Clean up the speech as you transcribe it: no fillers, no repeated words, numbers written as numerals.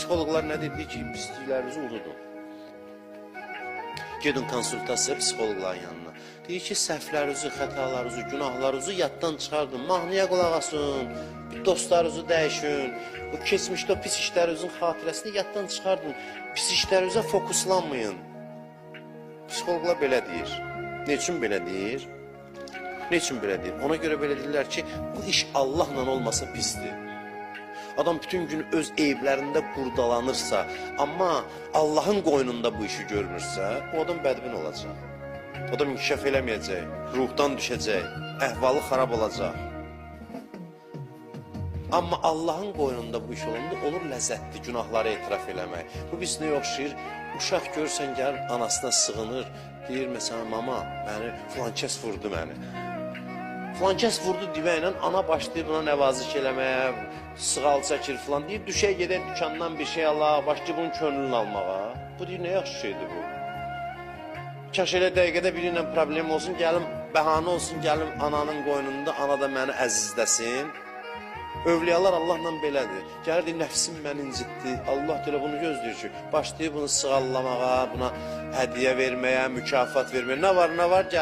Psixoloqlar nə dedi ki, pisliklərinizi unudun. Gedin konsultasiya psixoloqların yanına. Deyir ki, səhvlərinizi, xətalarınızı, günahlarınızı yaddan çıxardın. Mahnıya qulaq asın, dostlarınızı dəyişin. O keçmişdə o pis işlərinizin xatirəsini yaddan çıxardın. Pis işlərinizə fokuslanmayın. Psixoloqlar belə deyir. Ne üçün belə deyir? Ne üçün belə deyir? Ona görə belə deyirlər ki, bu iş Allahla olmasa pisdir. Adam bütün gün öz eyiblərində qurdalanırsa, amma Allahın qoynunda bu işi görmürsə, o adam bədbin olacaq. O adam inkişaf eləməyəcək, ruhdan düşəcək, əhvalı xarab olacaq. Amma Allahın qoynunda bu iş olanda olur ləzzətli günahları etiraf eləmək. Bu biz nə oxşayır? Uşaq görsən gəlir anasına sığınır, deyir məsələn, mama, məni filan kəs vurdu məni. Filan kəs vurdu divəylə, ana başlayır buna nəvaziş eləməyə, sığal çəkir filan deyir, düşək gedək dükandan bir şey alaq, başlayır bunun könlünü almağa. Bu deyir, nə yaxşı şeydir bu. Kaş elə dəqiqədə biriylə problem olsun, gəlim, bəhanə olsun, gəlim ananın qoynunda, ana da məni əzizləsin. Övliyalar Allahla belədir. Gəlir deyir, nəfsim məni incitdi. Allah da bunu gözləyir ki, başlayır bunu sığallamağa, buna hədiyyə verməyə, mükafat verməyə. Nə var, nə var?